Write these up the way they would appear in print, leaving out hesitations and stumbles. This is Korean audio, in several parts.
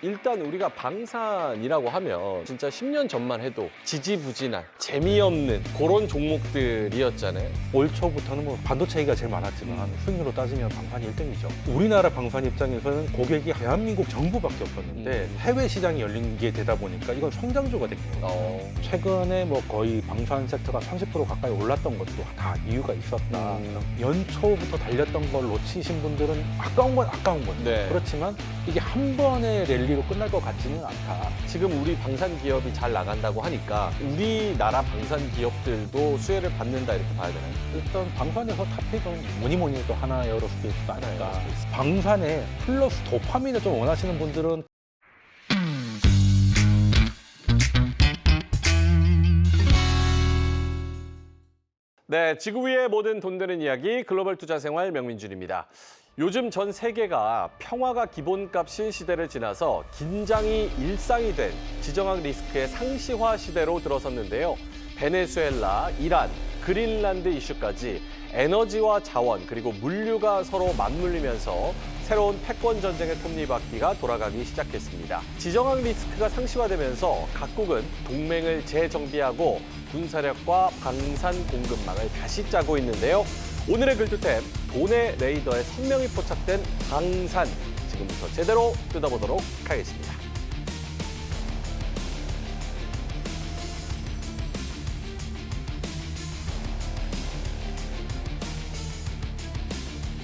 일단 우리가 방산이라고 하면 진짜 10년 전만 해도 지지부진한 재미없는 그런 종목들이었잖아요. 올 초부터는 뭐 반도체 얘기가 제일 많았지만 수익률로 따지면 방산이 1등이죠. 우리나라 방산 입장에서는 고객이 대한민국 정부밖에 없었는데 해외 시장이 열린 게 되다 보니까 이건 성장주가 된 거예요. 최근에 뭐 거의 방산 섹터가 30% 가까이 올랐던 것도 다 이유가 있었다. 연초부터 달렸던 걸 놓치신 분들은 아까운 건 아까운 거예요. 네. 그렇지만 이게 한 번의 랠리로 끝날 것 같지는 않다. 지금 우리 방산 기업이 잘 나간다고 하니까 우리나라 방산 기업들도 수혜를 받는다 이렇게 봐야 되나요? 일단 방산에서 탑픽은 뭐니 해도 하나 에어로스페이스가 아닐까. 에어로스페이스. 방산에 플러스 도파민을 좀 원하시는 분들은 네, 지구 위의 모든 돈 되는 이야기 글로벌 투자 생활 명민준입니다. 요즘 전 세계가 평화가 기본값인 시대를 지나서 긴장이 일상이 된 지정학 리스크의 상시화 시대로 들어섰는데요. 베네수엘라, 이란, 그린란드 이슈까지 에너지와 자원 그리고 물류가 서로 맞물리면서 새로운 패권 전쟁의 톱니바퀴가 돌아가기 시작했습니다. 지정학 리스크가 상시화되면서 각국은 동맹을 재정비하고 군사력과 방산 공급망을 다시 짜고 있는데요. 오늘의 글투템, 돈의 레이더에 선명히 포착된 방산, 지금부터 제대로 뜯어보도록 하겠습니다.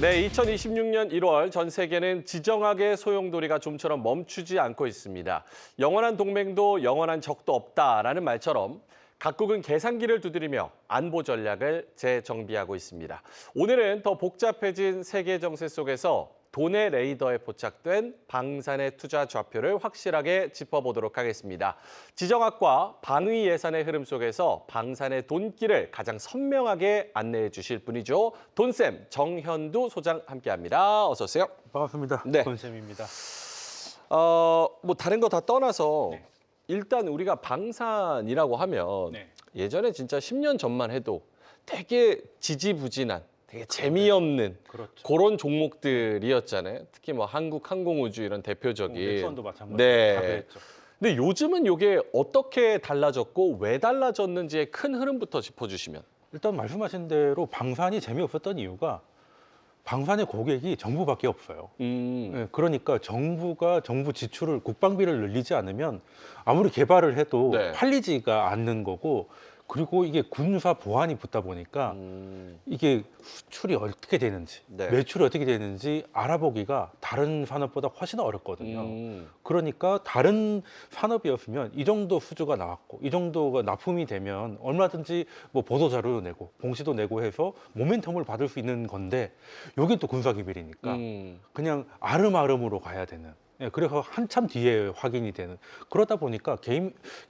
네, 2026년 1월 전 세계는 지정학의 소용돌이가 좀처럼 멈추지 않고 있습니다. 영원한 동맹도 영원한 적도 없다라는 말처럼 각국은 계산기를 두드리며 안보 전략을 재정비하고 있습니다. 오늘은 더 복잡해진 세계 정세 속에서 돈의 레이더에 포착된 방산의 투자 좌표를 확실하게 짚어보도록 하겠습니다. 지정학과 방위 예산의 흐름 속에서 방산의 돈길을 가장 선명하게 안내해 주실 분이죠. 돈쌤 정현두 소장 함께합니다. 어서 오세요. 반갑습니다. 네. 돈쌤입니다. 뭐 다른 거 다 떠나서 네. 일단 우리가 방산이라고 하면 네. 예전에 진짜 10년 전만 해도 되게 지지부진한 되게 재미없는 그렇죠. 그런 종목들이었잖아요. 특히 뭐 한국항공우주 이런 대표적인. 넥선도 마찬가지로 네. 다 그랬죠. 근데 요즘은 이게 어떻게 달라졌고 왜 달라졌는지의 큰 흐름부터 짚어주시면. 일단 말씀하신 대로 방산이 재미없었던 이유가 방산의 고객이 정부밖에 없어요. 네, 그러니까 정부가 정부 지출을 국방비를 늘리지 않으면 아무리 개발을 해도 네. 팔리지가 않는 거고, 그리고 이게 군사 보안이 붙다 보니까 이게 수출이 어떻게 되는지 네. 매출이 어떻게 되는지 알아보기가 다른 산업보다 훨씬 어렵거든요. 그러니까 다른 산업이었으면 이 정도 수주가 나왔고 이 정도가 납품이 되면 얼마든지 뭐 보도자료도 내고 공시도 내고 해서 모멘텀을 받을 수 있는 건데, 여긴 또 군사기밀이니까 그냥 아름아름으로 가야 되는, 예, 그래서 한참 뒤에 확인이 되는, 그러다 보니까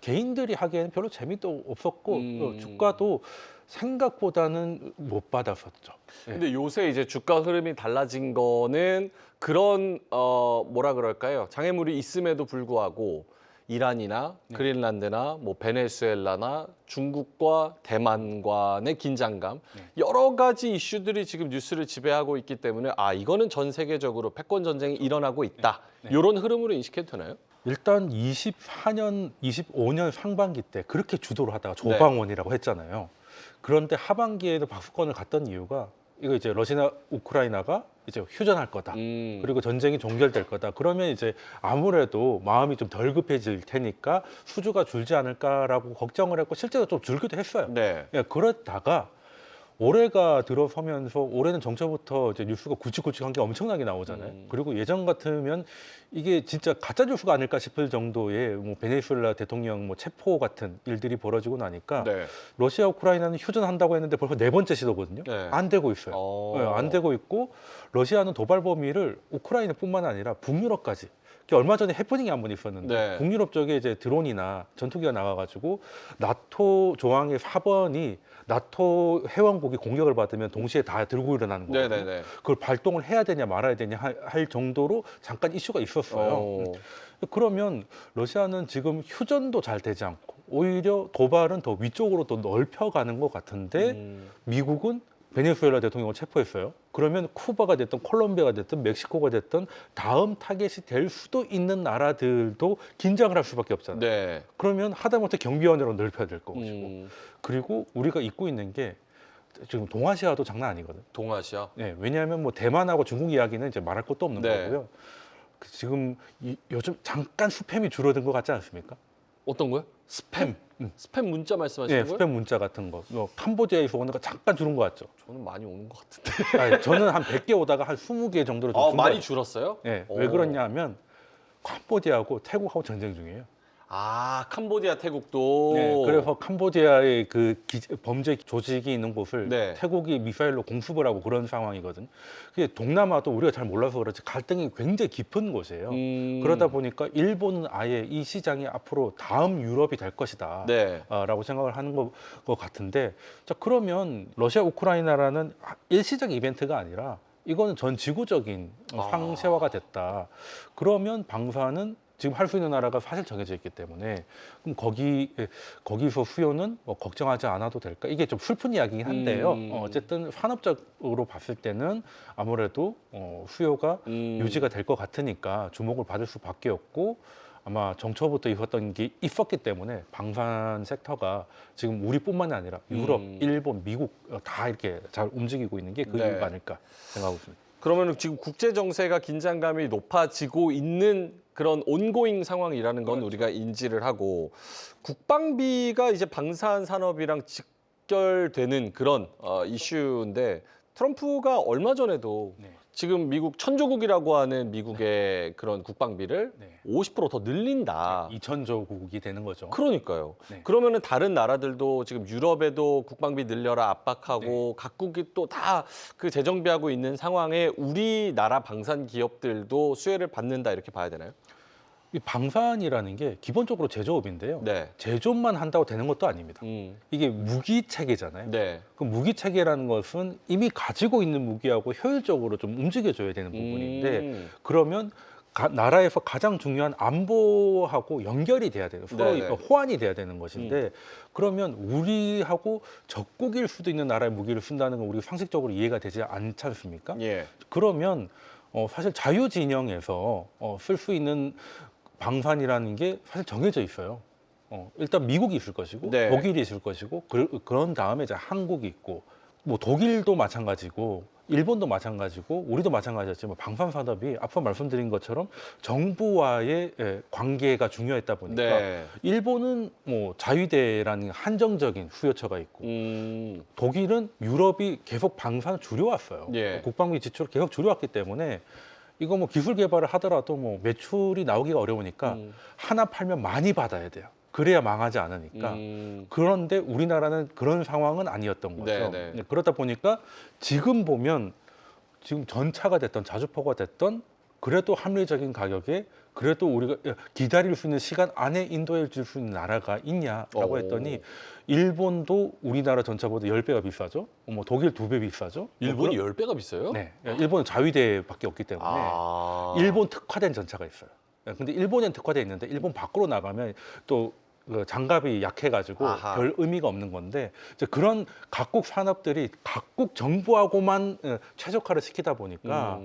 개인들이 하기에는 별로 재미도 없었고 주가도 생각보다는 못 받았었죠. 예. 근데 요새 이제 주가 흐름이 달라진 거는 그런 뭐라 그럴까요? 장애물이 있음에도 불구하고 이란이나 그린란드나 뭐 베네수엘라나 중국과 대만 간의 긴장감, 여러 가지 이슈들이 지금 뉴스를 지배하고 있기 때문에 이거는 전 세계적으로 패권 전쟁이 일어나고 있다. 이런 흐름으로 인식해도 되나요? 일단 24년, 25년 상반기 때 그렇게 주도를 하다가 조방원이라고 했잖아요. 그런데 하반기에도 박수권을 갔던 이유가 이거 이제 러시아, 우크라이나가 이제 휴전할 거다. 그리고 전쟁이 종결될 거다. 그러면 이제 아무래도 마음이 좀 덜 급해질 테니까 수주가 줄지 않을까라고 걱정을 했고 실제로 좀 줄기도 했어요. 네. 예, 그러다가 올해가 들어서면서, 올해는 정초부터 이제 뉴스가 굵직굵직한 게 엄청나게 나오잖아요. 그리고 예전 같으면 이게 진짜 가짜 뉴스가 아닐까 싶을 정도의 뭐 베네수엘라 대통령 뭐 체포 같은 일들이 벌어지고 나니까 네. 러시아 우크라이나는 휴전한다고 했는데 벌써 4번째 시도거든요. 네. 안 되고 있어요. 네, 안 되고 있고, 러시아는 도발 범위를 우크라이나뿐만 아니라 북유럽까지. 얼마 전에 해프닝이 한 번 있었는데 네. 북유럽 쪽에 이제 드론이나 전투기가 나와가지고 나토 조항의 4번이 나토 회원국이 공격을 받으면 동시에 다 들고 일어나는 거거든요. 네네네. 그걸 발동을 해야 되냐 말아야 되냐 할 정도로 잠깐 이슈가 있었어요. 그러면 러시아는 지금 휴전도 잘 되지 않고 오히려 도발은 더 위쪽으로 더 넓혀가는 것 같은데 미국은 베네수엘라 대통령을 체포했어요. 그러면 쿠바가 됐든 콜롬비아가 됐든 멕시코가 됐든 다음 타겟이 될 수도 있는 나라들도 긴장을 할 수밖에 없잖아요. 네. 그러면 하다못해 경비원으로 넓혀야 될 것이고 음, 그리고 우리가 잊고 있는 게 지금 동아시아도 장난 아니거든. 동아시아. 네, 왜냐하면 뭐 대만하고 중국 이야기는 이제 말할 것도 없는 네. 거고요. 지금 요즘 잠깐 스팸이 줄어든 것 같지 않습니까? 어떤 거요? 스팸. 스팸 문자 말씀하시는 네, 거예요? 스팸 문자 같은 거. 캄보디아에서 오는 거 잠깐 줄은 것 같죠. 저는 많이 오는 것 같은데. 아니, 저는 한 100개 오다가 한 20개 정도로 좀 준 많이 거예요. 줄었어요? 네, 오. 왜 그러냐 하면 캄보디아하고 태국하고 전쟁 중이에요. 캄보디아, 태국도. 네, 그래서 캄보디아의 그 범죄 조직이 있는 곳을 네. 태국이 미사일로 공습을 하고 그런 상황이거든. 그게 동남아도 우리가 잘 몰라서 그렇지 갈등이 굉장히 깊은 곳이에요. 그러다 보니까 일본은 아예 이 시장이 앞으로 다음 유럽이 될 것이다. 네. 라고 생각을 하는 것 같은데, 자 그러면 러시아 우크라이나라는 일시적 이벤트가 아니라 이거는 전 지구적인 상세화가 됐다. 그러면 방사는 지금 할 수 있는 나라가 사실 정해져 있기 때문에 그럼 거기서 수요는 뭐 걱정하지 않아도 될까? 이게 좀 슬픈 이야기긴 한데요. 어쨌든 산업적으로 봤을 때는 아무래도 수요가 유지가 될 것 같으니까 주목을 받을 수밖에 없고, 아마 정초부터 있었던 게 있었기 때문에 방산 섹터가 지금 우리뿐만이 아니라 유럽, 일본, 미국 다 이렇게 잘 움직이고 있는 게 그 네. 이유가 아닐까 생각하고 있습니다. 그러면 지금 국제 정세가 긴장감이 높아지고 있는 그런 온고잉 상황이라는 건 그렇죠. 우리가 인지를 하고, 국방비가 이제 방산 산업이랑 직결되는 그런 이슈인데, 트럼프가 얼마 전에도 네. 지금 미국 천조국이라고 하는 미국의 그런 국방비를 네. 50% 더 늘린다. 2,000조국이 되는 거죠. 그러니까요. 네. 그러면은 다른 나라들도 지금 유럽에도 국방비 늘려라 압박하고 각국이 또 다 그 재정비하고 있는 상황에 우리나라 방산 기업들도 수혜를 받는다 이렇게 봐야 되나요? 이 방산이라는 게 기본적으로 제조업인데요. 네. 제조업만 한다고 되는 것도 아닙니다. 이게 무기 체계잖아요. 네. 그 무기 체계라는 것은 이미 가지고 있는 무기하고 효율적으로 좀 움직여줘야 되는 부분인데, 그러면 나라에서 가장 중요한 안보하고 연결이 돼야 돼요. 서로 네네. 호환이 돼야 되는 것인데, 그러면 우리하고 적국일 수도 있는 나라의 무기를 쓴다는 건 우리가 상식적으로 이해가 되지 않지 않습니까? 예. 그러면 사실 자유 진영에서 쓸 수 있는 방산이라는 게 사실 정해져 있어요. 일단 미국이 있을 것이고 네. 독일이 있을 것이고 그런 다음에 이제 한국이 있고, 뭐 독일도 마찬가지고 일본도 마찬가지고 우리도 마찬가지였지만 방산 산업이 앞서 말씀드린 것처럼 정부와의 관계가 중요했다 보니까 네. 일본은 뭐 자위대라는 한정적인 수요처가 있고, 독일은 유럽이 계속 방산을 줄여왔어요. 예. 국방비 지출을 계속 줄여왔기 때문에 이거 뭐 기술 개발을 하더라도 뭐 매출이 나오기가 어려우니까 하나 팔면 많이 받아야 돼요. 그래야 망하지 않으니까. 그런데 우리나라는 그런 상황은 아니었던 거죠. 네. 그러다 보니까 지금 보면 지금 전차가 됐던 자주포가 됐던 그래도 합리적인 가격에 그래도 우리가 기다릴 수 있는 시간 안에 인도해 줄 수 있는 나라가 있냐라고 했더니 일본도 우리나라 전차보다 10배가 비싸죠. 뭐 독일 2배 비싸죠. 일본이 10배가 비싸요? 네. 일본은 자위대밖에 없기 때문에 일본 특화된 전차가 있어요. 근데 일본엔 특화돼 있는데 일본 밖으로 나가면 또 장갑이 약해가지고 아하. 별 의미가 없는 건데, 이제 그런 각국 산업들이 각국 정부하고만 최적화를 시키다 보니까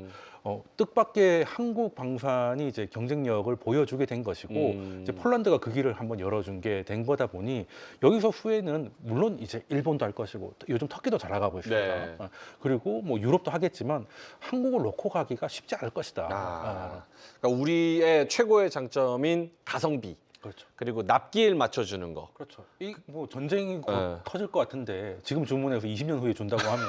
뜻밖의 한국 방산이 이제 경쟁력을 보여주게 된 것이고, 이제 폴란드가 그 길을 한번 열어준 게 된 거다 보니 여기서 후에는 물론 이제 일본도 할 것이고 요즘 터키도 잘 나가고 있습니다. 네. 그리고 뭐 유럽도 하겠지만 한국을 놓고 가기가 쉽지 않을 것이다. 그러니까 우리의 최고의 장점인 가성비, 그렇죠. 그리고 납기일 맞춰주는 거. 그렇죠. 이 뭐 전쟁이 곧 네. 터질 것 같은데 지금 주문해서 20년 후에 준다고 하면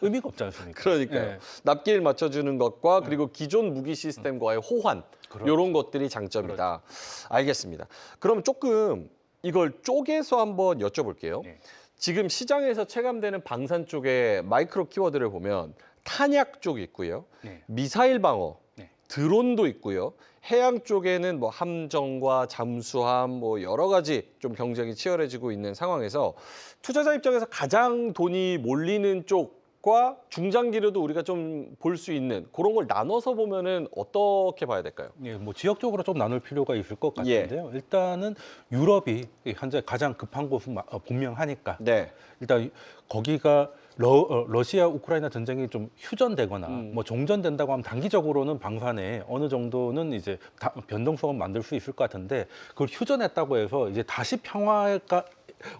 의미가 없지 않습니까? 그러니까요. 네. 납기일 맞춰주는 것과 그리고 기존 무기 시스템과의 호환, 그렇죠. 이런 것들이 장점이다. 알겠습니다. 그럼 조금 이걸 쪼개서 한번 여쭤볼게요. 네. 지금 시장에서 체감되는 방산 쪽의 마이크로 키워드를 보면 탄약 쪽이 있고요. 네. 미사일 방어, 네. 드론도 있고요. 해양 쪽에는 뭐 함정과 잠수함 뭐 여러 가지 좀 경쟁이 치열해지고 있는 상황에서 투자자 입장에서 가장 돈이 몰리는 쪽과 중장기로도 우리가 좀 볼 수 있는 그런 걸 나눠서 보면은 어떻게 봐야 될까요? 예, 뭐 지역적으로 좀 나눌 필요가 있을 것 같은데요. 일단은 유럽이 현재 가장 급한 곳은 분명하니까 네. 일단 거기가 러시아 우크라이나 전쟁이 좀 휴전되거나 뭐 종전된다고 하면 단기적으로는 방산에 어느 정도는 이제 변동성은 만들 수 있을 것 같은데 그걸 휴전했다고 해서 이제 다시 평화가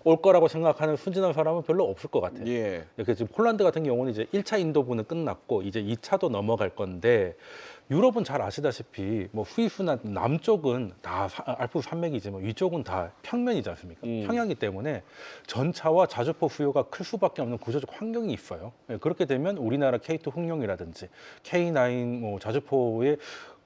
올 거라고 생각하는 순진한 사람은 별로 없을 것 같아요. 예. 이렇게 지금 폴란드 같은 경우는 이제 1차 인도부는 끝났고 이제 2차도 넘어갈 건데 유럽은 잘 아시다시피 뭐 스위스나 남쪽은 다 알프스 산맥이지만 위쪽은 다 평면이지 않습니까? 평야이기 때문에 전차와 자주포 수요가 클 수밖에 없는 구조적 환경이 있어요. 예, 그렇게 되면 우리나라 K2 흥룡이라든지 K9 뭐 자주포의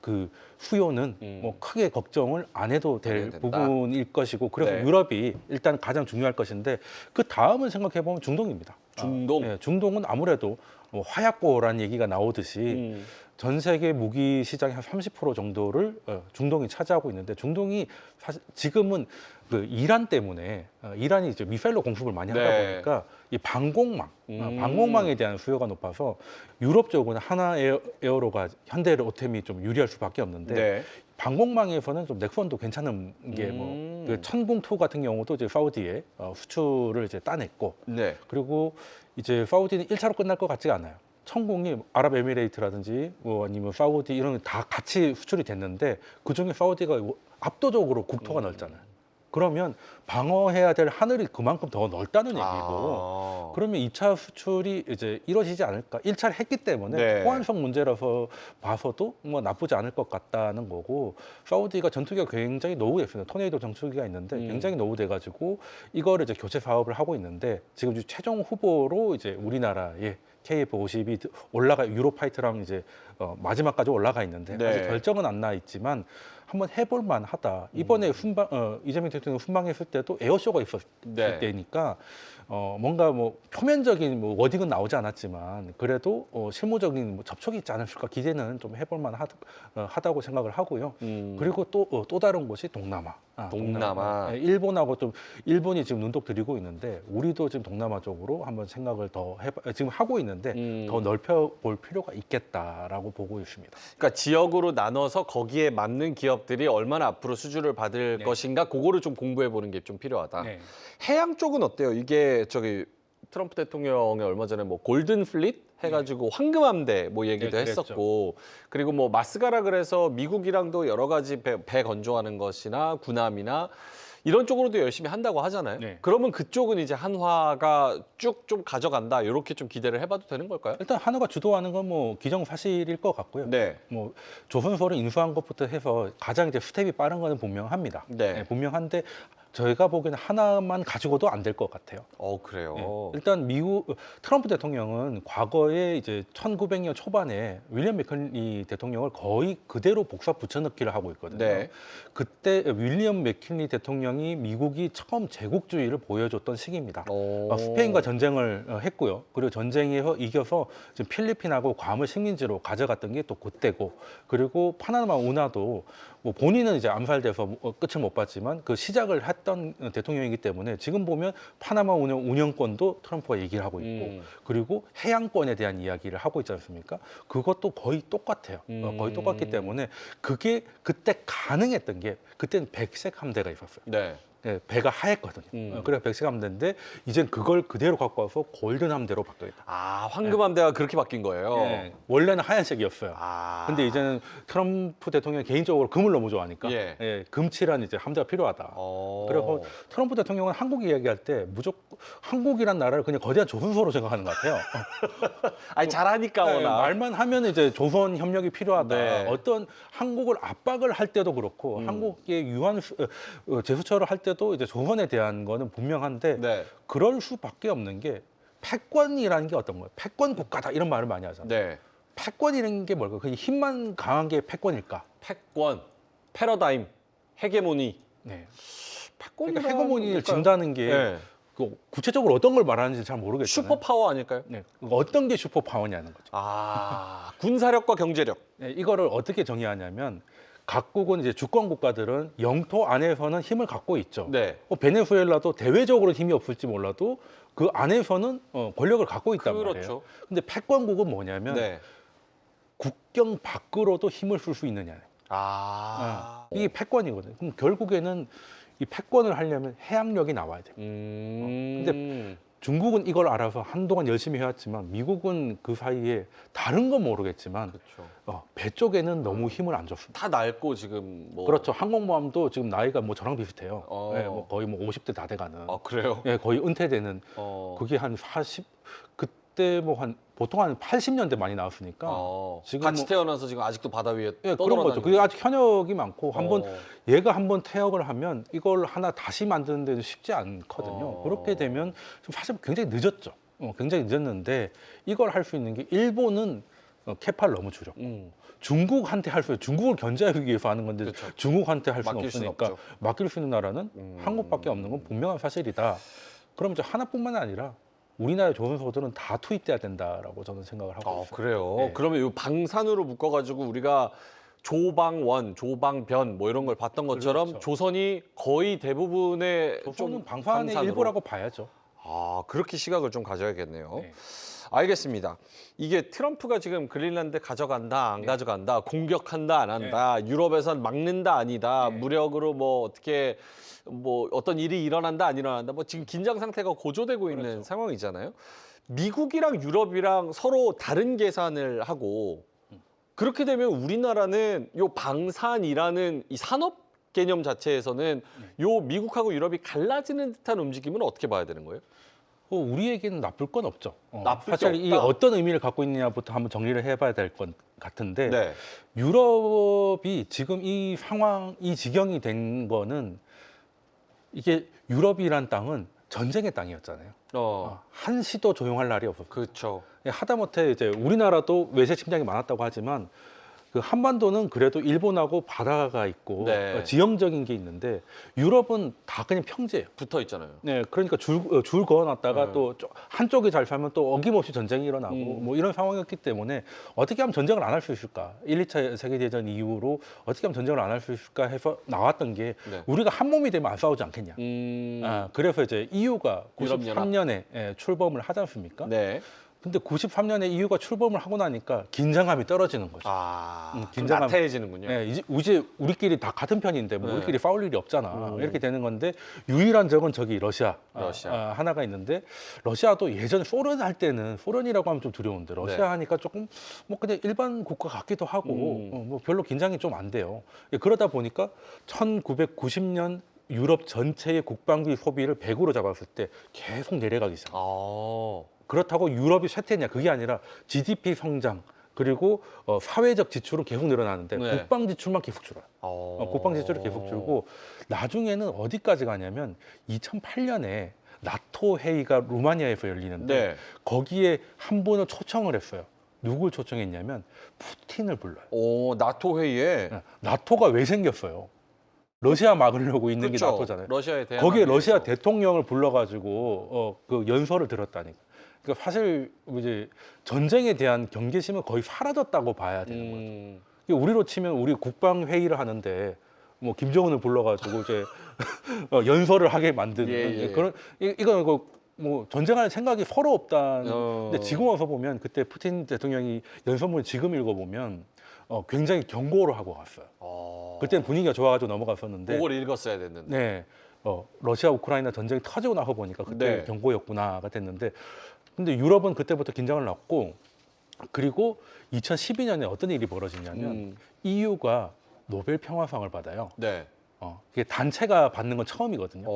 그 수요는 뭐 크게 걱정을 안 해도 될 된다. 부분일 것이고 그래서 네. 유럽이 일단 가장 중요할 것인데 그 다음을 생각해 보면 중동입니다. 중동? 예, 중동은 아무래도 뭐 화약고라는 얘기가 나오듯이 전 세계 무기 시장의 한 30% 정도를 중동이 차지하고 있는데 중동이 사실 지금은 그 이란 때문에 이란이 이제 미사일로 공습을 많이 하다 네. 보니까 이 방공망에 대한 수요가 높아서 유럽 쪽은 하나 에어로가 현대 로템이 좀 유리할 수밖에 없는데 네. 방공망에서는 좀 넥선도 괜찮은 게 뭐 그 천궁2 같은 경우도 이제 사우디에 수출을 이제 따냈고 네. 그리고 이제 사우디는 1차로 끝날 것 같지가 않아요. 천궁이 아랍에미레이트라든지 뭐 아니면 사우디 이런 거 다 같이 수출이 됐는데 그중에 사우디가 압도적으로 국토가 넓잖아요. 그러면 방어해야 될 하늘이 그만큼 더 넓다는 얘기고 그러면 2차 수출이 이제 이루어지지 않을까? 1차를 했기 때문에 네. 호환성 문제라서 봐서도 뭐 나쁘지 않을 것 같다는 거고 사우디가 전투기가 굉장히 노후됐습니다. 토네이도 전투기가 있는데 굉장히 노후돼가지고 이거를 이제 교체 사업을 하고 있는데 지금 최종 후보로 이제 우리나라의 KF-52이 유로파이터랑 이제 마지막까지 올라가 있는데 네. 아직 결정은 안 나 있지만 한번 해볼 만하다. 이번에 이재명 대통령 순방했을 때도 에어쇼가 있었을 네. 때니까 뭔가 뭐 표면적인 뭐 워딩은 나오지 않았지만 그래도 실무적인 뭐 접촉이 있지 않을까 기대는 좀 해볼 만하다고 생각을 하고요. 그리고 또 다른 곳이 동남아. 동남아. 네, 일본하고 좀 일본이 지금 눈독 들이고 있는데 우리도 지금 동남아 쪽으로 한번 생각을 더 지금 하고 있는데 더 넓혀 볼 필요가 있겠다라고 보고 있습니다. 그러니까 지역으로 나눠서 거기에 맞는 기업들이 얼마나 앞으로 수주를 받을 네. 것인가 그거를 좀 공부해 보는 게 좀 필요하다. 네. 해양 쪽은 어때요? 이게 저기 트럼프 대통령이 얼마 전에 뭐 골든 플릿 해가지고 황금함대 뭐 얘기도 네, 그랬죠. 했었고 그리고 뭐 마스가라 그래서 미국이랑도 여러 가지 배 건조하는 것이나 군함이나 이런 쪽으로도 열심히 한다고 하잖아요. 네. 그러면 그쪽은 이제 한화가 쭉 좀 가져간다 이렇게 좀 기대를 해봐도 되는 걸까요? 일단 한화가 주도하는 건 뭐 기정사실일 것 같고요. 네. 뭐 조선소를 인수한 것부터 해서 가장 이제 스텝이 빠른 거는 분명합니다. 네. 분명한데 저희가 보기에는 하나만 가지고도 안 될 것 같아요. 그래요. 예. 일단 트럼프 대통령은 과거에 이제 1900년 초반에 윌리엄 맥킨리 대통령을 거의 그대로 복사 붙여넣기를 하고 있거든요. 네. 그때 윌리엄 맥킨리 대통령이 미국이 처음 제국주의를 보여줬던 시기입니다. 스페인과 전쟁을 했고요. 그리고 전쟁에서 이겨서 지금 필리핀하고 괌을 식민지로 가져갔던 게 또 그때고, 그리고 파나마 운하도 뭐 본인은 이제 암살돼서 끝을 못 봤지만 그 시작을 했던 대통령이기 때문에 지금 보면 파나마 운영권도 트럼프가 얘기를 하고 있고 그리고 해양권에 대한 이야기를 하고 있지 않습니까? 그것도 거의 똑같아요. 거의 똑같기 때문에 그게 그때 가능했던 게 그때는 백색 함대가 있었어요. 네. 네, 배가 하였거든요. 그래서 백색 함대인데 이젠 그걸 그대로 갖고 와서 골든 함대로 바뀌었다. 황금함대가 그렇게 바뀐 거예요. 네, 원래는 하얀색이었어요. 근데 이제는 트럼프 대통령이 개인적으로 금을 너무 좋아하니까 예. 금칠한 이제 함대가 필요하다. 그래서 트럼프 대통령은 한국 이야기할 때 무조건 한국이란 나라를 그냥 거대한 조선소로 생각하는 것 같아요. 아니 잘하니까 네, 워낙. 말만 하면 이제 조선 협력이 필요하다. 네. 어떤 한국을 압박을 할 때도 그렇고 한국의 유한 제스처를 할 때도 이제 조선에 대한 거는 분명한데 네. 그럴 수밖에 없는 게 패권이라는 게 어떤 거예요? 패권 국가다 이런 말을 많이 하잖아요. 네. 패권이라는 게 뭘까요? 그냥 힘만 강한 게 패권일까? 패권, 패러다임, 헤게모니. 네. 패권이 그러니까 헤게모니를 진다는 게 네. 그 구체적으로 어떤 걸 말하는지 잘 모르겠어요. 슈퍼파워 아닐까요? 네. 어떤 게 슈퍼파워냐는 거죠. 군사력과 경제력. 네, 이거를 어떻게 정의하냐면 각국은 이제 주권 국가들은 영토 안에서는 힘을 갖고 있죠. 네. 베네수엘라도 대외적으로 힘이 없을지 몰라도 그 안에서는 권력을 갖고 있단 말이에요. 그렇죠. 근데 패권국은 뭐냐면 네. 국경 밖으로도 힘을 쓸 수 있느냐. 이게 패권이거든요. 그럼 결국에는 이 패권을 하려면 해양력이 나와야 돼요. 근데 중국은 이걸 알아서 한동안 열심히 해왔지만 미국은 그 사이에 다른 건 모르겠지만 그렇죠. 배 쪽에는 너무 힘을 안 줬습니다. 다 낡고 지금 뭐. 그렇죠. 항공모함도 지금 나이가 뭐 저랑 비슷해요. 어. 예, 뭐 거의 뭐 50대 다 돼가는. 아, 그래요? 예, 거의 은퇴되는. 그게 한 40, 그때 뭐 한 보통 한 80년대 많이 나왔으니까. 지금 같이 뭐- 태어나서 지금 아직도 바다 위에 예, 그런 떠돌아다니고. 거죠. 그게 아직 현역이 많고 한번 어. 얘가 한번 퇴역을 하면 이걸 하나 다시 만드는 데도 쉽지 않거든요. 어. 그렇게 되면 좀 사실 굉장히 늦었죠. 굉장히 늦었는데 이걸 할 수 있는 게 일본은 캐파를 너무 줄였고 중국한테 할 수 있는 중국을 견제하기 위해서 하는 건데 그렇죠. 중국한테 할 수는 맡길 수는 없으니까 없죠. 맡길 수 있는 나라는 한국밖에 없는 건 분명한 사실이다. 그럼 이제 하나뿐만 아니라 우리나라의 조선소들은 다 투입돼야 된다라고 저는 생각을 하고 있어요. 그래요? 네. 그러면 이 방산으로 묶어가지고 우리가 조방원, 조방변 뭐 이런 걸 봤던 것처럼 그렇죠. 조선이 거의 대부분의 조선은 좀 방산의 방산으로. 일부라고 봐야죠. 그렇게 시각을 좀 가져야겠네요. 네. 알겠습니다. 이게 트럼프가 지금 그린란드 가져간다, 안 네. 가져간다, 공격한다, 안 한다, 유럽에선 막는다, 아니다, 네. 무력으로 뭐 어떻게 뭐 어떤 일이 일어난다, 안 일어난다, 뭐 지금 긴장 상태가 고조되고 있는 그렇죠. 상황이잖아요. 미국이랑 유럽이랑 서로 다른 계산을 하고 그렇게 되면 우리나라는 요 방산이라는 이 산업 개념 자체에서는 요 미국하고 유럽이 갈라지는 듯한 움직임은 어떻게 봐야 되는 거예요? 우리에게는 나쁠 건 없죠. 나쁠 게 사실 이 없다? 어떤 의미를 갖고 있느냐부터 한번 정리를 해봐야 될 것 같은데 네. 유럽이 지금 이 상황, 이 지경이 된 거는 이게 유럽이란 땅은 전쟁의 땅이었잖아요. 한시도 조용할 날이 없었어요. 그렇죠. 하다못해 이제 우리나라도 외세 침략이 많았다고 하지만 그 한반도는 그래도 일본하고 바다가 있고 네. 지형적인 게 있는데 유럽은 다 그냥 평지예요. 붙어 있잖아요. 네, 그러니까 줄 그어놨다가 네. 또 한쪽이 잘 살면 또 어김없이 전쟁이 일어나고 뭐 이런 상황이었기 때문에 어떻게 하면 전쟁을 안 할 수 있을까? 1, 2차 세계대전 이후로 어떻게 하면 전쟁을 안 할 수 있을까 해서 나왔던 게 네. 우리가 한 몸이 되면 안 싸우지 않겠냐. 그래서 이제 EU가 유럽연합. 93년에 출범을 하지 않습니까? 네. 근데 93년에 EU가 출범을 하고 나니까 긴장감이 떨어지는 거죠. 좀 긴장감- 나태해지는군요. 네, 이제 우리끼리 다 같은 편인데 뭐 네. 우리끼리 싸울 일이 없잖아. 이렇게 되는 건데 유일한 적은 저기 러시아, 러시아. 하나가 있는데 러시아도 예전에 소련 할 때는 소련이라고 하면 좀 두려운데 러시아 네. 하니까 조금 뭐 그냥 일반 국가 같기도 하고 뭐 별로 긴장이 좀 안 돼요. 그러다 보니까 1990년 유럽 전체의 국방비 소비를 100으로 잡았을 때 계속 내려가기 시작합니다. 그렇다고 유럽이 쇠퇴냐 그게 아니라 GDP 성장 그리고 사회적 지출은 계속 늘어나는데 네. 국방 지출만 계속 줄어요. 국방 지출이 계속 줄고 나중에는 어디까지 가냐면 2008년에 나토 회의가 루마니아에서 열리는데 네. 거기에 한 분을 초청을 했어요. 누굴 초청했냐면 푸틴을 불러요. 나토 회의에 나토가 왜 생겼어요? 러시아 막으려고 있는 게 그렇죠. 나토잖아요. 러시아에 대한 거기에 러시아 대통령을 불러가지고 그 연설을 들었다니까. 그러니까 사실 이제 전쟁에 대한 경계심은 거의 사라졌다고 봐야 되는 거죠. 우리로 치면 우리 국방 회의를 하는데 뭐 김정은을 불러가지고 이제 연설을 하게 만드는 예. 그런 이건 뭐 전쟁할 생각이 서로 없다는. 근데 지금 와서 보면 그때 푸틴 대통령이 연설문을 지금 읽어보면 굉장히 경고를 하고 갔어요. 그때는 분위기가 좋아가지고 넘어갔었는데. 그걸 읽었어야 됐는데. 네. 러시아 우크라이나 전쟁이 터지고 나서 보니까 그때 네. 경고였구나가 됐는데 근데 유럽은 그때부터 긴장을 놨고 그리고 2012년에 어떤 일이 벌어지냐면 EU가 노벨 평화상을 받아요. 네. 이게 단체가 받는 건 처음이거든요.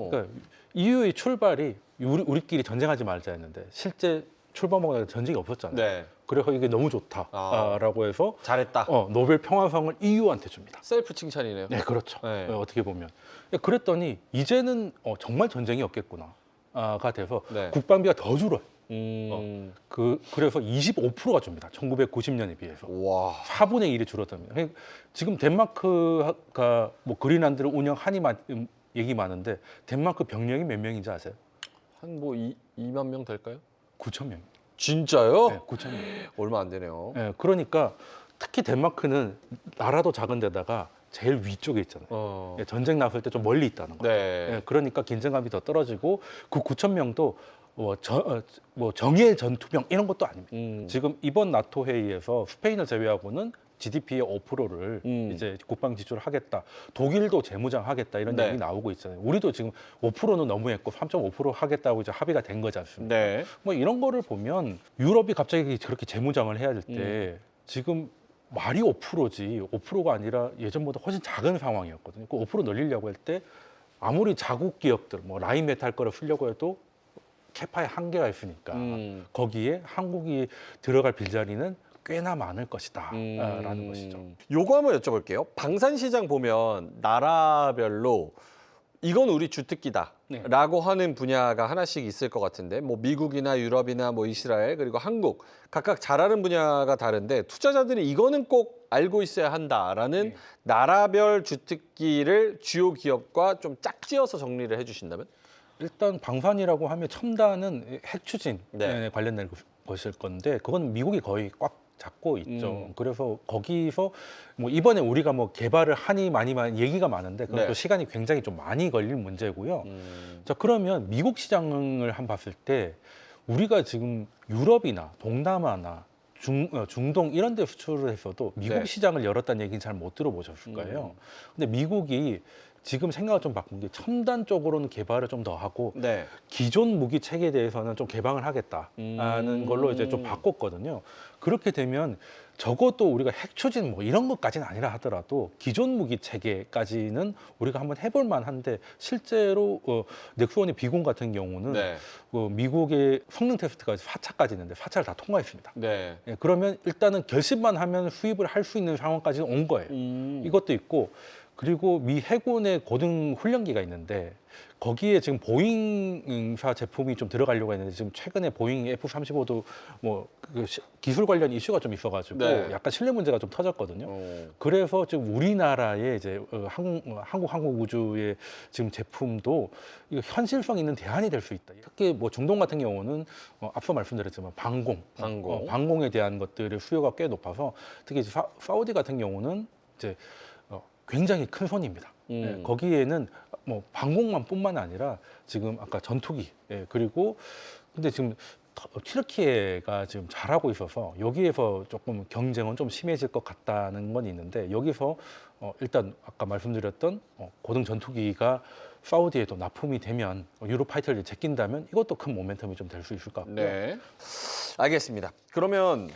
그러니까 EU의 출발이 우리끼리 전쟁하지 말자 했는데 실제 출범하고 나서 전쟁이 없었잖아요. 네. 그래서 이게 너무 좋다라고 해서 잘했다. 노벨 평화상을 EU한테 줍니다. 셀프 칭찬이네요. 네, 그렇죠. 네. 어떻게 보면 그랬더니 이제는 정말 전쟁이 없겠구나가 돼서 네. 국방비가 더 줄어요. 그래서 25%가 줍니다. 1990년에 비해서. 와. 4분의 1이 줄었답니다. 지금 덴마크가 뭐 그린란드를 운영하니 얘기 많은데 덴마크 병력이 몇 명인지 아세요? 한 뭐 2만 명 될까요? 9천 명. 진짜요? 네, 9천 명. 얼마 안 되네요. 네, 그러니까 특히 덴마크는 나라도 작은 데다가 제일 위쪽에 있잖아요. 전쟁 났을 때 좀 멀리 있다는 거죠. 네. 그러니까 긴장감이 더 떨어지고 그 9천 명도 뭐 정예 전투병 이런 것도 아닙니다. 지금 이번 나토 회의에서 스페인을 제외하고는 GDP의 5%를 음. 이제 국방 지출을 하겠다. 독일도 재무장하겠다 이런 네. 얘기 나오고 있잖아요. 우리도 지금 5%는 너무했고 3.5% 하겠다고 이제 합의가 된 거지 않습니까? 네. 뭐 이런 거를 보면 유럽이 갑자기 저렇게 재무장을 해야 될 때 음. 지금 말이 5%지 5%가 아니라 예전보다 훨씬 작은 상황이었거든요. 그 5% 늘리려고 할 때 아무리 자국 기업들 뭐 라인메탈 거를 쓰려고 해도 캐파에 한계가 있으니까 거기에 한국이 들어갈 빌자리는 꽤나 많을 것이다 라는 것이죠. 요거 한번 여쭤볼게요. 방산 시장 보면 나라별로 이건 우리 주특기다. 네. 라고 하는 분야가 하나씩 있을 것 같은데 뭐 미국이나 유럽이나 뭐 이스라엘 그리고 한국 각각 잘하는 분야가 다른데 투자자들이 이거는 꼭 알고 있어야 한다라는 네. 나라별 주특기를 주요 기업과 좀 짝지어서 정리를 해주신다면? 일단 방산이라고 하면 첨단은 핵 추진에 네. 관련된 것일 건데 그건 미국이 거의 꽉 잡고 있죠. 그래서 거기서 뭐 이번에 우리가 뭐 개발을 하니 많이 얘기가 많은데 그건 네. 또 시간이 굉장히 좀 많이 걸릴 문제고요. 자, 그러면 미국 시장을 한 봤을 때 우리가 지금 유럽이나 동남아나 중동 이런 데 수출을 했어도 미국 네. 시장을 열었다는 얘기는 잘 못 들어보셨을 거예요. 근데 미국이 지금 생각을 좀 바꾼 게 첨단 쪽으로는 개발을 좀 더 하고 네. 기존 무기 체계에 대해서는 좀 개방을 하겠다는 걸로 이제 좀 바꿨거든요. 그렇게 되면 적어도 우리가 핵 추진 뭐 이런 것까지는 아니라 하더라도 기존 무기 체계까지는 우리가 한번 해볼 만한데 실제로 넥스원의 비공 같은 경우는 네. 미국의 성능 테스트까지 4차까지 있는데 4차를 다 통과했습니다. 네. 예, 그러면 일단은 결심만 하면 수입을 할 수 있는 상황까지는 온 거예요. 이것도 있고 그리고 미 해군의 고등 훈련기가 있는데 거기에 지금 보잉사 제품이 좀 들어가려고 했는데 지금 최근에 보잉 F-35도 뭐 그 기술 관련 이슈가 좀 있어가지고 네. 약간 신뢰 문제가 좀 터졌거든요. 그래서 지금 우리나라의 이제 한국 항공우주의 지금 제품도 이거 현실성 있는 대안이 될 수 있다. 특히 뭐 중동 같은 경우는 앞서 말씀드렸지만 방공에 대한 것들의 수요가 꽤 높아서 특히 이제 사우디 같은 경우는 이제 굉장히 큰 손입니다. 예, 거기에는 뭐 방공만 뿐만 아니라 지금 아까 전투기 그리고 근데 지금 튀르키예가 지금 잘하고 있어서 여기에서 조금 경쟁은 좀 심해질 것 같다는 건 있는데 여기서 일단 아까 말씀드렸던 고등 전투기가 사우디에도 납품이 되면 유로파이터를 제낀다면 이것도 큰 모멘텀이 좀 될 수 있을 것 같고요. 네. 알겠습니다. 그러면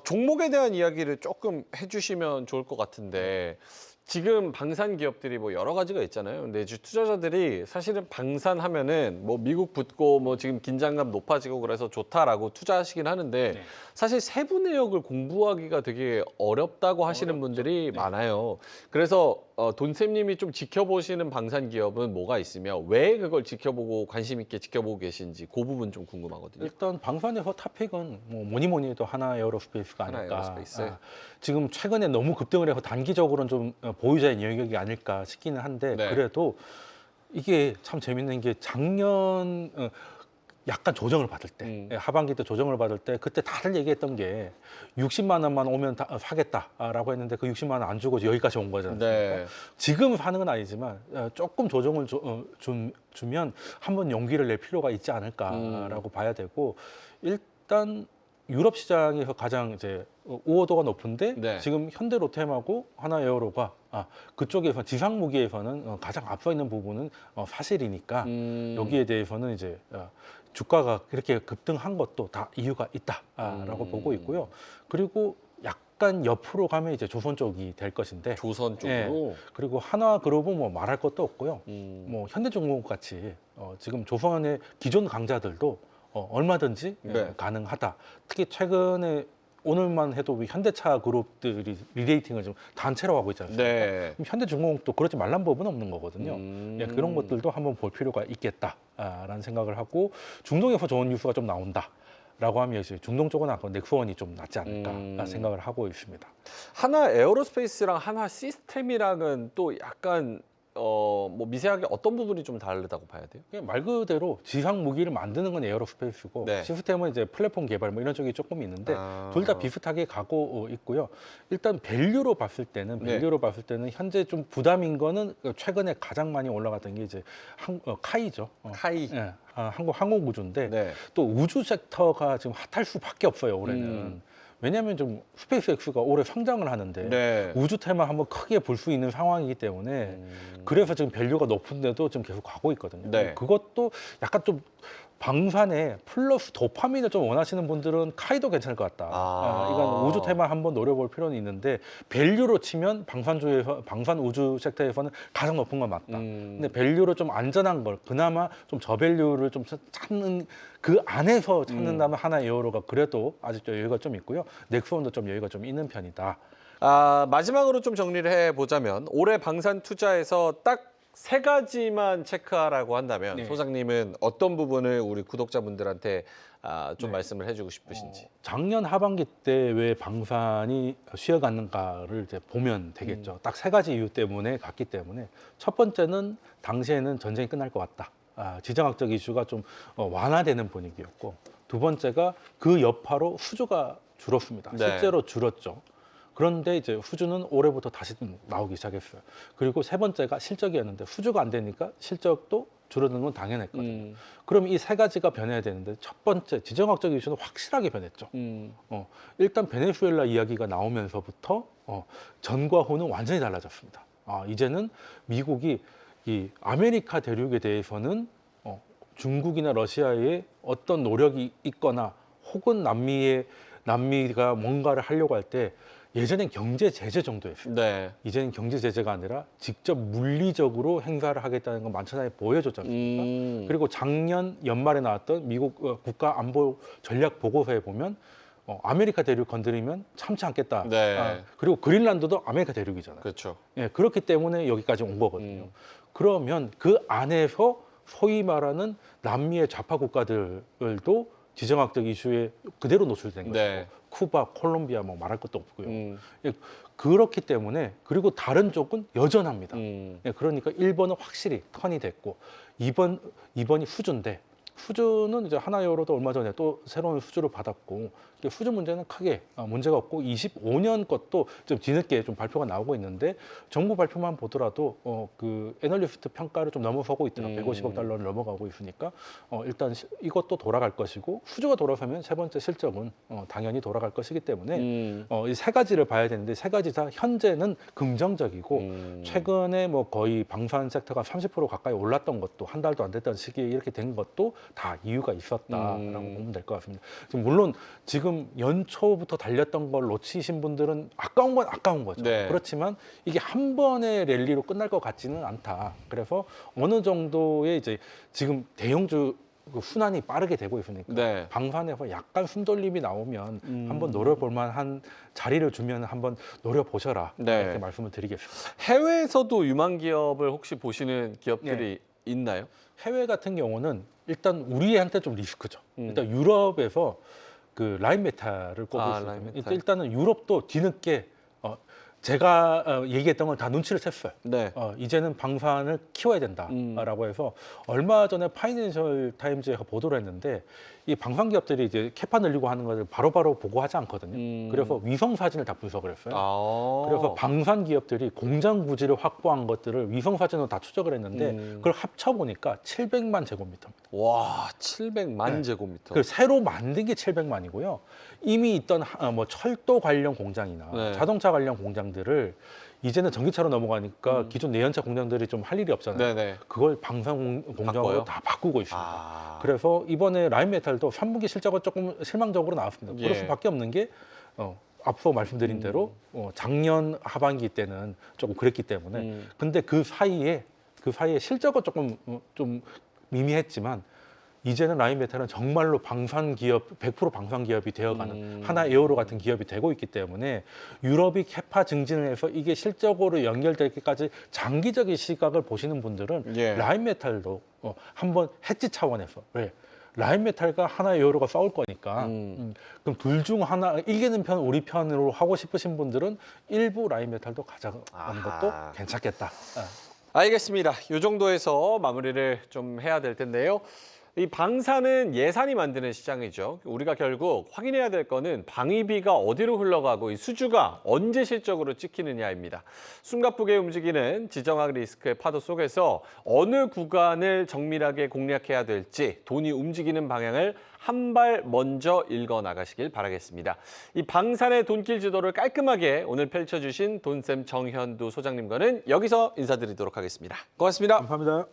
종목에 대한 이야기를 조금 해주시면 좋을 것 같은데 지금 방산 기업들이 뭐 여러 가지가 있잖아요. 근데 이제 투자자들이 사실은 방산하면은 뭐 미국 붙고 뭐 지금 긴장감 높아지고 그래서 좋다라고 투자하시긴 하는데 네. 사실 세부 내역을 공부하기가 되게 어렵다고 하시는 어렵죠. 분들이 네. 많아요. 그래서 돈쌤님이 좀 지켜보시는 방산 기업은 뭐가 있으며 왜 그걸 지켜보고 관심 있게 지켜보고 계신지 그 부분 좀 궁금하거든요. 일단 방산에서 탑픽은 뭐 뭐니 해도 하나 에어로스페이스가 하나 아닐까. 에어로스페이스. 지금 최근에 너무 급등을 해서 단기적으로는 좀 보유자의 영역이 아닐까 싶기는 한데 네. 그래도 이게 참 재밌는 게 작년 약간 조정을 받을 때 하반기 때 조정을 받을 때 그때 다들 얘기했던 게 60만 원만 오면 다 사겠다라고 했는데 그 60만 원 안 주고 여기까지 온 거잖아요. 네. 지금 사는 건 아니지만 조금 조정을 주면 한번 용기를 낼 필요가 있지 않을까라고 봐야 되고 일단 유럽 시장에서 가장 이제 우호도가 높은데 네. 지금 현대 로템하고 하나에어로가 그쪽에서 지상 무기에서는 가장 앞서 있는 부분은 사실이니까 여기에 대해서는 이제 주가가 그렇게 급등한 것도 다 이유가 있다라고 보고 있고요. 그리고 약간 옆으로 가면 이제 조선 쪽이 될 것인데 조선 쪽으로. 예. 그리고 한화그룹은 뭐 말할 것도 없고요. 뭐 현대중공업 같이 지금 조선의 기존 강자들도 얼마든지 네. 가능하다. 특히 최근에 오늘만 해도 현대차 그룹들이 리레이팅을 좀 단체로 하고 있지 않습니까? 네. 그럼 현대중공업도 그러지 말란 법은 없는 거거든요. 예, 그런 것들도 한번 볼 필요가 있겠다라는 생각을 하고 중동에서 좋은 뉴스가 좀 나온다라고 하면 이제 중동 쪽은 아까 넥스원이 좀 낫지 않을까 생각을 하고 있습니다. 하나 에어로스페이스랑 하나 시스템이랑은 또 약간 뭐 미세하게 어떤 부분이 좀 다르다고 봐야 돼요? 그냥 말 그대로 지상 무기를 만드는 건 에어로스페이스고 네. 시스템은 이제 플랫폼 개발 뭐 이런 쪽이 조금 있는데 둘 다 비슷하게 가고 있고요. 일단 밸류로 봤을 때는 현재 좀 부담인 거는 최근에 가장 많이 올라갔던 게 이제 카이죠. 카이. 예, 한국 항공우주인데 네. 또 우주 섹터가 지금 핫할 수밖에 없어요 올해는. 왜냐하면 좀 스페이스X가 올해 상장을 하는데 네. 우주 테마 한번 크게 볼 수 있는 상황이기 때문에 그래서 지금 밸류가 높은데도 좀 계속 가고 있거든요. 네. 그것도 약간 좀 방산에 플러스 도파민을 좀 원하시는 분들은 카이도 괜찮을 것 같다. 이건 우주 테마 한번 노려볼 필요는 있는데 밸류로 치면 방산 우주 섹터에서는 가장 높은 건 맞다. 근데 밸류로 좀 안전한 걸 그나마 좀 저밸류를 좀 찾는 그 안에서 찾는다면 하나 에어로가 그래도 아직도 여유가 좀 있고요. 넥스원도 좀 여유가 좀 있는 편이다. 마지막으로 좀 정리를 해보자면 올해 방산 투자에서 딱 세 가지만 체크하라고 한다면 네. 소장님은 어떤 부분을 우리 구독자분들한테 좀 네. 말씀을 해주고 싶으신지. 작년 하반기 때 왜 방산이 쉬어갔는가를 이제 보면 되겠죠. 딱 세 가지 이유 때문에 갔기 때문에 첫 번째는 당시에는 전쟁이 끝날 것 같다. 지정학적 이슈가 좀 완화되는 분위기였고 두 번째가 그 여파로 수주가 줄었습니다. 네. 실제로 줄었죠. 그런데 이제 수주는 올해부터 다시 좀 나오기 시작했어요. 그리고 세 번째가 실적이었는데 수주가 안 되니까 실적도 줄어드는 건 당연했거든요. 그럼 이 세 가지가 변해야 되는데 첫 번째 지정학적 이슈는 확실하게 변했죠. 일단 베네수엘라 이야기가 나오면서부터 전과 후는 완전히 달라졌습니다. 이제는 미국이 이 아메리카 대륙에 대해서는 중국이나 러시아의 어떤 노력이 있거나 혹은 남미가 뭔가를 하려고 할 때 예전엔 경제 제재 정도였어요. 네. 이제는 경제 제재가 아니라 직접 물리적으로 행사를 하겠다는 건 만천하에 보여줬지 않습니까? 그리고 작년 연말에 나왔던 미국 국가 안보 전략 보고서에 보면 아메리카 대륙 건드리면 참지 않겠다. 네. 그리고 그린란드도 아메리카 대륙이잖아요. 그렇죠. 예, 그렇기 때문에 여기까지 온 거거든요. 그러면 그 안에서 소위 말하는 남미의 좌파 국가들도 지정학적 이슈에 그대로 노출된 네. 것이고 쿠바, 콜롬비아 뭐 말할 것도 없고요. 예, 그렇기 때문에 그리고 다른 쪽은 여전합니다. 예, 그러니까 1번은 확실히 턴이 됐고 2번이 수주인데 수주는 이제 하나여로도 얼마 전에 또 새로운 수주를 받았고 수주 문제는 크게 문제가 없고 25년 것도 좀 뒤늦게 좀 발표가 나오고 있는데 정부 발표만 보더라도 그 애널리스트 평가를 좀 넘어서고 있더라고요. 150억 달러를 넘어가고 있으니까 일단 이것도 돌아갈 것이고 수주가 돌아서면 세 번째 실적은 당연히 돌아갈 것이기 때문에 이 세 가지를 봐야 되는데 세 가지 다 현재는 긍정적이고 최근에 뭐 거의 방산 섹터가 30% 가까이 올랐던 것도 한 달도 안 됐던 시기에 이렇게 된 것도 다 이유가 있었다라고 보면 될 것 같습니다. 물론 지금 연초부터 달렸던 걸 놓치신 분들은 아까운 건 아까운 거죠. 네. 그렇지만 이게 한 번의 랠리로 끝날 것 같지는 않다. 그래서 어느 정도의 이제 지금 대형주 순환이 빠르게 되고 있으니까 네. 방산에서 약간 숨돌림이 나오면 한번 노려볼 만한 자리를 주면 한번 노려보셔라. 네. 이렇게 말씀을 드리겠습니다. 해외에서도 유망 기업을 혹시 보시는 기업들이 있나요? 해외 같은 경우는 일단 우리한테 좀 리스크죠. 일단 유럽에서 그 라인메탈을 꼽을 수 라인메탈. 있습니다. 일단은 유럽도 뒤늦게 제가 얘기했던 걸 다 눈치를 챘어요. 네. 이제는 방산을 키워야 된다라고 해서 얼마 전에 파이낸셜 타임즈에서 보도를 했는데 이 방산 기업들이 이제 캐파 늘리고 하는 것을 바로바로 보고하지 않거든요. 그래서 위성 사진을 다 분석을 했어요. 그래서 방산 기업들이 공장 부지를 확보한 것들을 위성 사진으로 다 추적을 했는데 그걸 합쳐 보니까 700만 제곱미터입니다. 와, 700만 네. 제곱미터. 그 새로 만든 게 700만이고요. 이미 있던 뭐 철도 관련 공장이나 네. 자동차 관련 공장들을 이제는 전기차로 넘어가니까 기존 내연차 공장들이 좀 할 일이 없잖아요. 네네. 그걸 방산 공장으로 바꿔요? 다 바꾸고 있습니다. 그래서 이번에 라인메탈도 3분기 실적은 조금 실망적으로 나왔습니다. 그럴 예. 수밖에 없는 게 앞서 말씀드린 대로 작년 하반기 때는 조금 그랬기 때문에 근데 그 사이에 실적은 조금 좀 미미했지만 이제는 라인메탈은 정말로 방산 기업, 100% 방산 기업이 되어가는 하나 에어로 같은 기업이 되고 있기 때문에 유럽이 캐파 증진을 해서 이게 실적으로 연결될 때까지 장기적인 시각을 보시는 분들은 예. 라인메탈도 한번 해지 차원에서 왜? 라인메탈과 하나 에어로가 싸울 거니까 그럼 둘 중 하나 이기는 편 우리 편으로 하고 싶으신 분들은 일부 라인메탈도 가져가는 것도 괜찮겠다. 알겠습니다. 이 정도에서 마무리를 좀 해야 될 텐데요. 이 방사는 예산이 만드는 시장이죠. 우리가 결국 확인해야 될 거는 방위비가 어디로 흘러가고 이 수주가 언제 실적으로 찍히느냐입니다. 숨가쁘게 움직이는 지정학 리스크의 파도 속에서 어느 구간을 정밀하게 공략해야 될지 돈이 움직이는 방향을 한 발 먼저 읽어 나가시길 바라겠습니다. 이 방산의 돈길 지도를 깔끔하게 오늘 펼쳐주신 돈쌤 정현두 소장님과는 여기서 인사드리도록 하겠습니다. 고맙습니다. 감사합니다.